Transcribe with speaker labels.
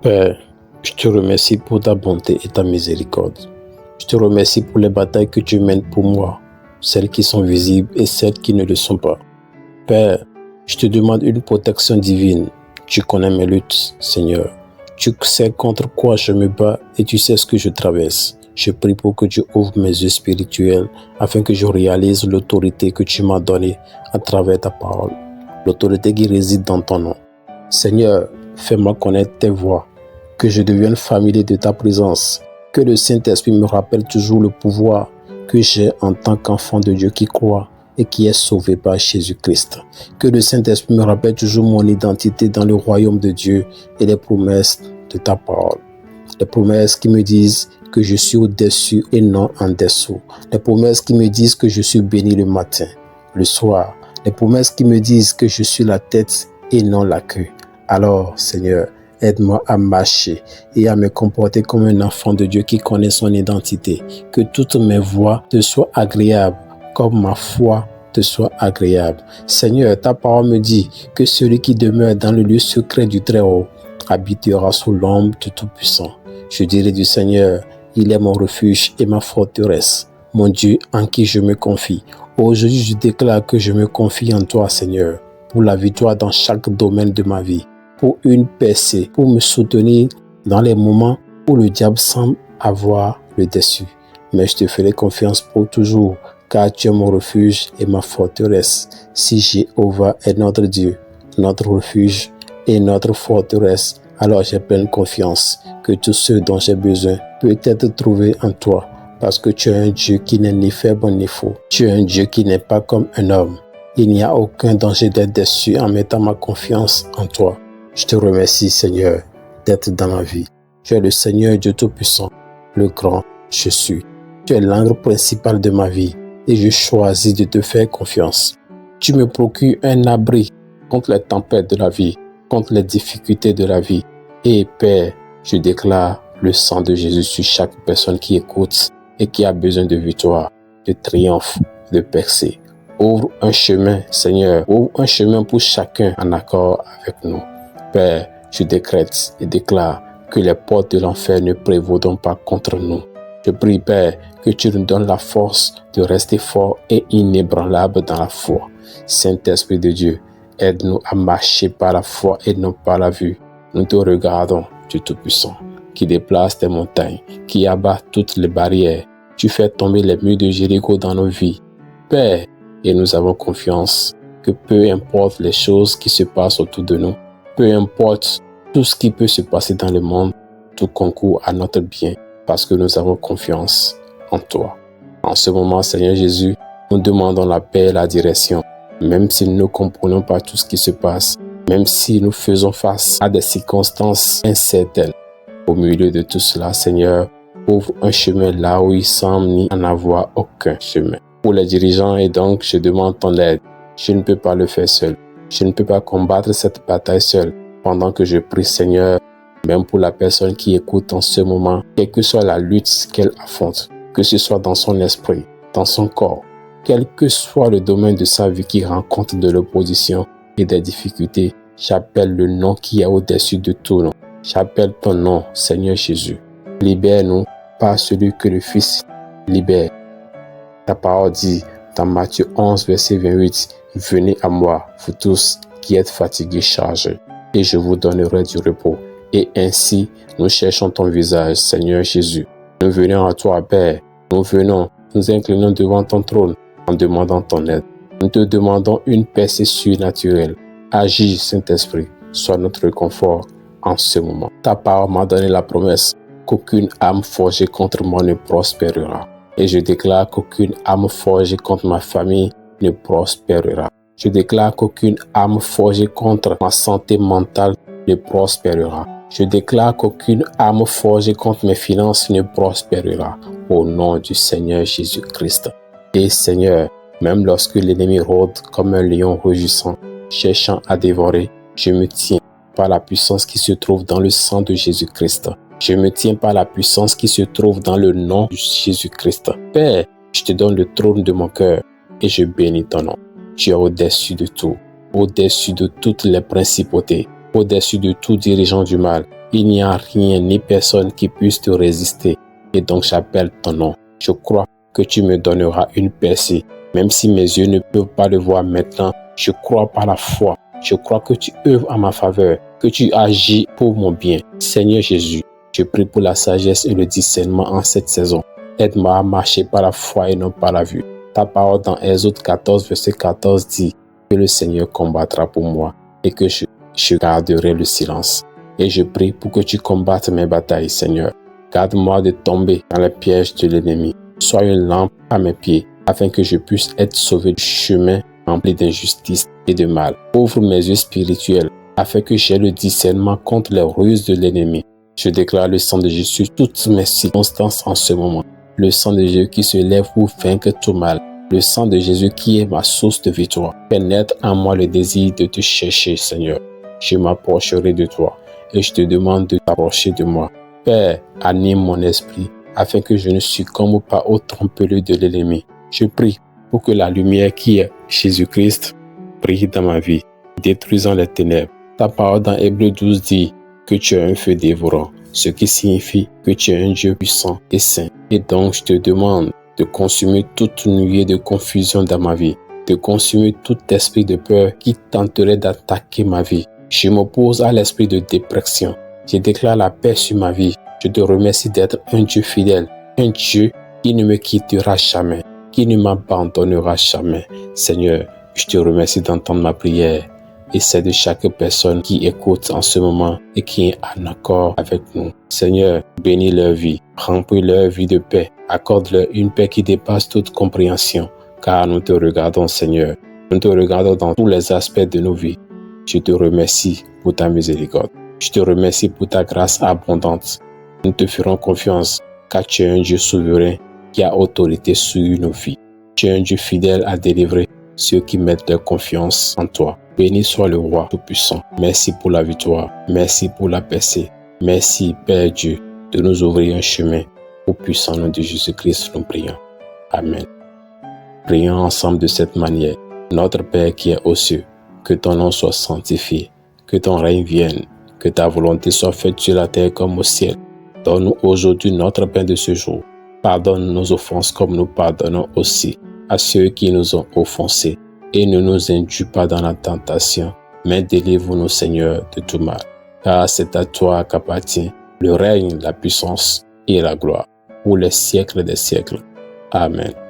Speaker 1: Père, je te remercie pour ta bonté et ta miséricorde. Je te remercie pour les batailles que tu mènes pour moi, celles qui sont visibles et celles qui ne le sont pas. Père, je te demande une protection divine. Tu connais mes luttes, Seigneur. Tu sais contre quoi je me bats et tu sais ce que je traverse. Je prie pour que tu ouvres mes yeux spirituels afin que je réalise l'autorité que tu m'as donnée à travers ta parole. L'autorité qui réside dans ton nom. Seigneur, fais-moi connaître tes voies, que je devienne familier de ta présence, que le Saint-Esprit me rappelle toujours le pouvoir que j'ai en tant qu'enfant de Dieu qui croit et qui est sauvé par Jésus-Christ. Que le Saint-Esprit me rappelle toujours mon identité dans le royaume de Dieu et les promesses de ta parole. Les promesses qui me disent que je suis au-dessus et non en dessous. Les promesses qui me disent que je suis béni le matin, le soir. Les promesses qui me disent que je suis la tête et non la queue. Alors, Seigneur, aide-moi à marcher et à me comporter comme un enfant de Dieu qui connaît son identité. Que toutes mes voies te soient agréables, comme ma foi te soit agréable. Seigneur, ta parole me dit que celui qui demeure dans le lieu secret du Très-Haut habitera sous l'ombre du Tout-Puissant. Je dirai du Seigneur, il est mon refuge et ma forteresse, mon Dieu en qui je me confie. Aujourd'hui, je déclare que je me confie en toi, Seigneur, pour la victoire dans chaque domaine de ma vie, pour une percée, pour me soutenir dans les moments où le diable semble avoir le dessus. Mais je te ferai confiance pour toujours, car tu es mon refuge et ma forteresse. Si Jéhovah est notre Dieu, notre refuge et notre forteresse, alors j'ai pleine confiance que tout ce dont j'ai besoin peut être trouvé en toi, parce que tu es un Dieu qui n'est ni faible ni faux. Tu es un Dieu qui n'est pas comme un homme. Il n'y a aucun danger d'être déçu en mettant ma confiance en toi. Je te remercie, Seigneur, d'être dans ma vie. Tu es le Seigneur Dieu Tout-Puissant, le grand je suis. Tu es l'angle principal de ma vie et je choisis de te faire confiance. Tu me procures un abri contre les tempêtes de la vie, contre les difficultés de la vie. Et Père, je déclare le sang de Jésus sur chaque personne qui écoute et qui a besoin de victoire, de triomphe, de percée. Ouvre un chemin, Seigneur, ouvre un chemin pour chacun en accord avec nous. Père, je décrète et déclare que les portes de l'enfer ne prévaudront pas contre nous. Je prie, Père, que tu nous donnes la force de rester fort et inébranlable dans la foi. Saint-Esprit de Dieu, aide-nous à marcher par la foi et non par la vue. Nous te regardons, Dieu Tout-Puissant, qui déplace tes montagnes, qui abat toutes les barrières. Tu fais tomber les murs de Jéricho dans nos vies. Père, et nous avons confiance que peu importe les choses qui se passent autour de nous, peu importe tout ce qui peut se passer dans le monde, tout concourt à notre bien parce que nous avons confiance en toi. En ce moment, Seigneur Jésus, nous demandons la paix et la direction, même si nous ne comprenons pas tout ce qui se passe, même si nous faisons face à des circonstances incertaines. Au milieu de tout cela, Seigneur, ouvre un chemin là où il semble n'y en avoir aucun chemin. Pour les dirigeants, et donc, je demande ton aide. Je ne peux pas le faire seul. Je ne peux pas combattre cette bataille seul. Pendant que je prie, Seigneur, même pour la personne qui écoute en ce moment, quelle que soit la lutte qu'elle affronte, que ce soit dans son esprit, dans son corps, quel que soit le domaine de sa vie qui rencontre de l'opposition et des difficultés, j'appelle le nom qui est au-dessus de tout nom. J'appelle ton nom, Seigneur Jésus. Libère-nous par celui que le Fils libère. Ta parole dit dans Matthieu 11, verset 28, « Venez à moi, vous tous qui êtes fatigués, chargés, et je vous donnerai du repos. » Et ainsi, nous cherchons ton visage, Seigneur Jésus. Nous venons à toi, Père. Nous venons, nous inclinons devant ton trône en demandant ton aide. Nous te demandons une percée surnaturelle. Agis, Saint-Esprit, sois notre réconfort en ce moment. Ta parole m'a donné la promesse qu'aucune âme forgée contre moi ne prospérera. Et je déclare qu'aucune âme forgée contre ma famille ne prospérera. Je déclare qu'aucune âme forgée contre ma santé mentale ne prospérera. Je déclare qu'aucune âme forgée contre mes finances ne prospérera. Au nom du Seigneur Jésus-Christ. Et Seigneur, même lorsque l'ennemi rôde comme un lion rugissant, cherchant à dévorer, je me tiens par la puissance qui se trouve dans le sang de Jésus-Christ. Je me tiens par la puissance qui se trouve dans le nom de Jésus-Christ. Père, je te donne le trône de mon cœur et je bénis ton nom. Tu es au-dessus de tout, au-dessus de toutes les principautés, au-dessus de tout dirigeant du mal. Il n'y a rien ni personne qui puisse te résister. Et donc j'appelle ton nom. Je crois que tu me donneras une percée. Même si mes yeux ne peuvent pas le voir maintenant, je crois par la foi. Je crois que tu œuvres à ma faveur, que tu agis pour mon bien. Seigneur Jésus, je prie pour la sagesse et le discernement en cette saison. Aide-moi à marcher par la foi et non par la vue. Ta parole dans Exode 14, verset 14 dit que le Seigneur combattra pour moi et que je garderai le silence. Et je prie pour que tu combattes mes batailles, Seigneur. Garde-moi de tomber dans les pièges de l'ennemi. Sois une lampe à mes pieds afin que je puisse être sauvé du chemin rempli d'injustice et de mal. Ouvre mes yeux spirituels afin que j'aie le discernement contre les ruses de l'ennemi. Je déclare le sang de Jésus sur toutes mes circonstances en ce moment. Le sang de Jésus qui se lève pour vaincre tout mal. Le sang de Jésus qui est ma source de victoire. Fais naître en moi le désir de te chercher, Seigneur. Je m'approcherai de toi et je te demande de t'approcher de moi. Père, anime mon esprit afin que je ne succombe pas aux tromperies de l'ennemi. Je prie pour que la lumière qui est Jésus-Christ brille dans ma vie, détruisant les ténèbres. Ta parole dans Hébreux 12 dit que tu es un feu dévorant, ce qui signifie que tu es un Dieu puissant et saint. Et donc je te demande de consumer toute nuée de confusion dans ma vie, de consumer tout esprit de peur qui tenterait d'attaquer ma vie. Je m'oppose à l'esprit de dépression. Je déclare la paix sur ma vie. Je te remercie d'être un Dieu fidèle, un Dieu qui ne me quittera jamais, qui ne m'abandonnera jamais. Seigneur, je te remercie d'entendre ma prière et celle de chaque personne qui écoute en ce moment et qui est en accord avec nous. Seigneur, bénis leur vie, remplis leur vie de paix, accorde-leur une paix qui dépasse toute compréhension, car nous te regardons, Seigneur. Nous te regardons dans tous les aspects de nos vies. Je te remercie pour ta miséricorde. Je te remercie pour ta grâce abondante. Nous te ferons confiance, car tu es un Dieu souverain qui a autorité sur nos vies. Tu es un Dieu fidèle à délivrer ceux qui mettent leur confiance en toi. Béni soit le roi Tout-Puissant. Merci pour la victoire. Merci pour la percée. Merci, Père Dieu, de nous ouvrir un chemin. Au puissant nom de Jésus-Christ, nous prions. Amen. Prions ensemble de cette manière. Notre Père qui est aux cieux, que ton nom soit sanctifié, que ton règne vienne, que ta volonté soit faite sur la terre comme au ciel. Donne-nous aujourd'hui notre pain de ce jour. Pardonne nos offenses comme nous pardonnons aussi à ceux qui nous ont offensés. Et ne nous induis pas dans la tentation, mais délivre-nous, Seigneur, de tout mal. Car c'est à toi qu'appartient le règne, la puissance et la gloire, pour les siècles des siècles. Amen.